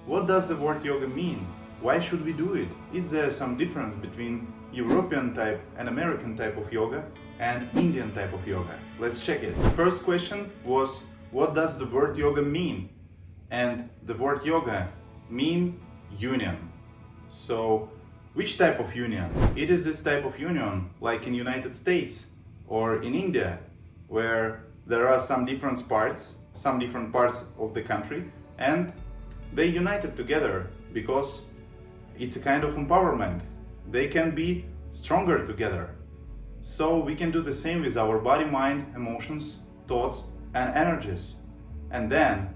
What does the word yoga mean? Why should we do it? Is there some difference between European type and American type of yoga and Indian type of yoga? Let's check it. The first question was, what does the word yoga mean? And the word yoga mean union. So which type of union? It is this type of union like in United States or in India, where there are some different parts of the country, and they united together because it's a kind of empowerment. They can be stronger together. So we can do the same with our body, mind, emotions, thoughts and energies. And then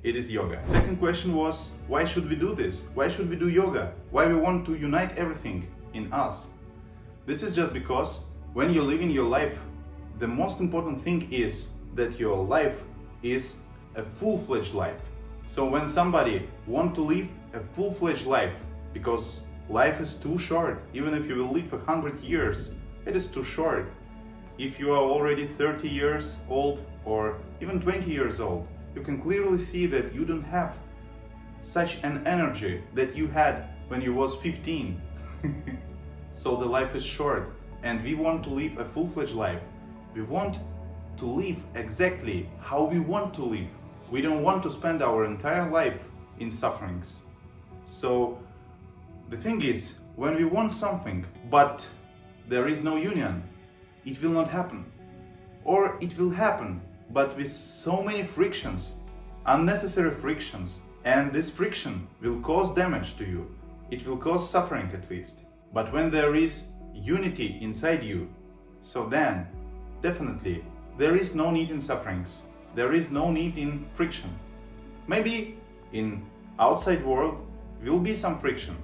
it is yoga. Second question was, why should we do this? Why should we do yoga? Why we want to unite everything in us? This is just because when you're living your life, the most important thing is that your life is a full-fledged life. So when somebody wants to live a full-fledged life, because life is too short, even if you will live 100 years, it is too short. If you are already 30 years old or even 20 years old, you can clearly see that you don't have such an energy that you had when you was 15. So the life is short and we want to live a full-fledged life. We want to live exactly how we want to live. We don't want to spend our entire life in sufferings. So the thing is, when we want something, but there is no union, it will not happen. Or it will happen, but with so many frictions, unnecessary frictions, and this friction will cause damage to you. It will cause suffering at least. But when there is unity inside you, so then definitely there is no need in sufferings. There is no need in friction. Maybe in outside world will be some friction.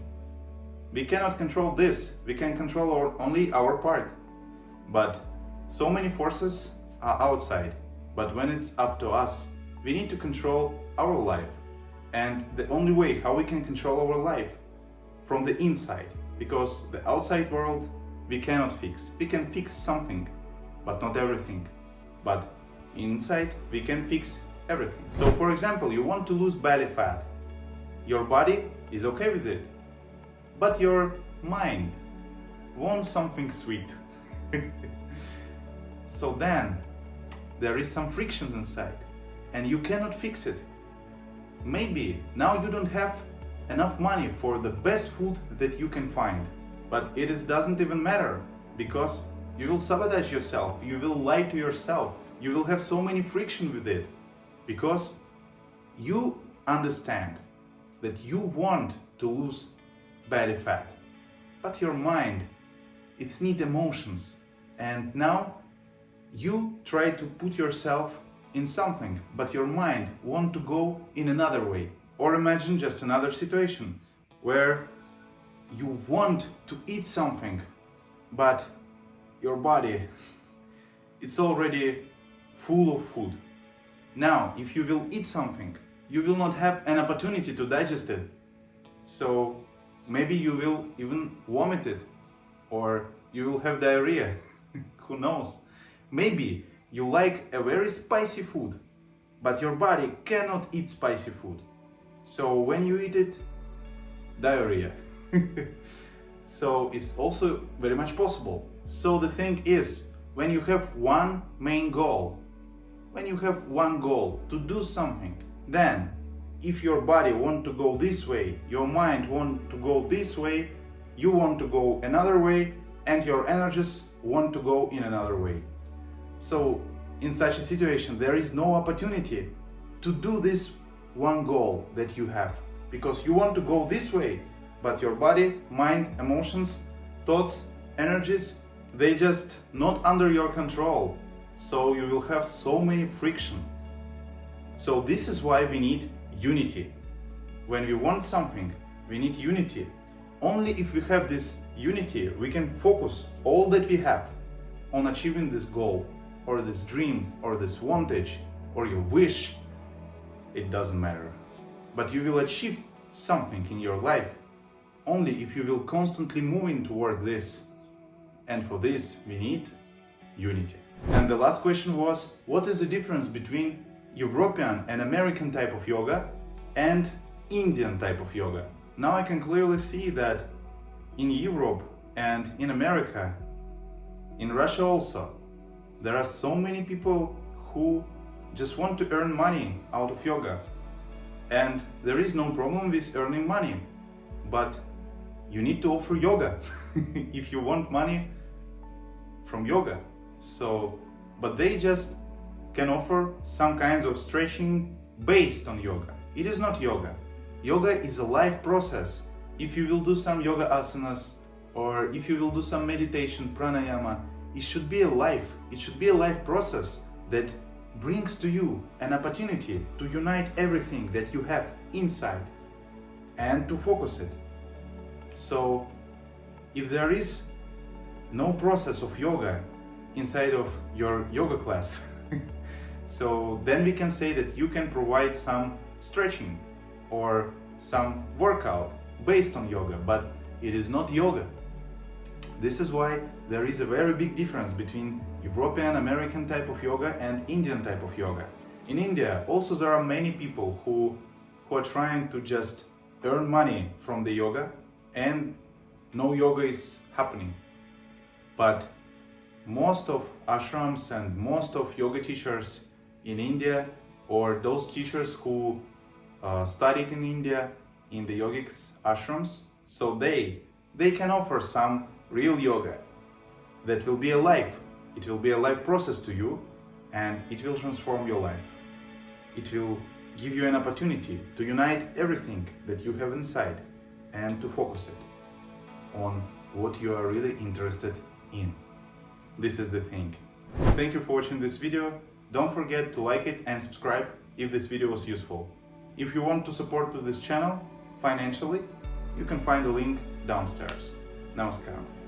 We cannot control this. We can control only our part. But so many forces are outside. But when it's up to us, we need to control our life. And the only way how we can control our life from the inside, because the outside world we cannot fix. We can fix something, but not everything. But inside we can fix everything. So for example, you want to lose belly fat. Your body is okay with it, but your mind wants something sweet. So then there is some friction inside and you cannot fix it. Maybe now you don't have enough money for the best food that you can find, but doesn't even matter, because you will sabotage yourself, you will lie to yourself, you will have so many friction with it, because you understand that you want to lose belly fat, but your mind, it's need emotions, and now you try to put yourself in something, but your mind want to go in another way. Or imagine just another situation where you want to eat something, but your body, it's already full of food. Now, if you will eat something, you will not have an opportunity to digest it. So maybe you will even vomit it, or you will have diarrhea. Who knows? Maybe you like a very spicy food, but your body cannot eat spicy food. So when you eat it, diarrhea. So it's also very much possible. So the thing is, when you have one main goal, to do something, then if your body want to go this way, your mind want to go this way, you want to go another way, and your energies want to go in another way. So in such a situation, there is no opportunity to do this one goal that you have, because you want to go this way, but your body, mind, emotions, thoughts, energies, they just not under your control. So you will have so many friction. So this is why we need unity. When we want something, we need unity. Only if we have this unity, we can focus all that we have on achieving this goal, or this dream, or this wantage, or your wish. It doesn't matter. But you will achieve something in your life only if you will constantly moving towards this. And for this, we need unity. And the last question was, what is the difference between European and American type of yoga and Indian type of yoga. Now I can clearly see that in Europe and in America, in Russia also, there are so many people who just want to earn money out of yoga. And there is no problem with earning money, but you need to offer yoga if you want money from yoga. But they just can offer some kinds of stretching based on yoga. It is not yoga. Yoga is a life process. If you will do some yoga asanas, or if you will do some meditation, pranayama, it should be a life. It should be a life process that brings to you an opportunity to unite everything that you have inside and to focus it. So if there is no process of yoga inside of your yoga class, so then we can say that you can provide some stretching or some workout based on yoga, but it is not yoga. This is why there is a very big difference between European, American type of yoga and Indian type of yoga. In India, also there are many people who are trying to just earn money from the yoga, and no yoga is happening. But most of ashrams and most of yoga teachers in India, or those teachers who studied in India in the yogics ashrams, so they can offer some real yoga that will be alive. It will be a life process to you, and it will transform your life. It will give you an opportunity to unite everything that you have inside and to focus it on what you are really interested in. This is the thing. Thank you for watching this video. Don't forget to like it and subscribe if this video was useful. If you want to support this channel financially, you can find the link downstairs. Namaskaram.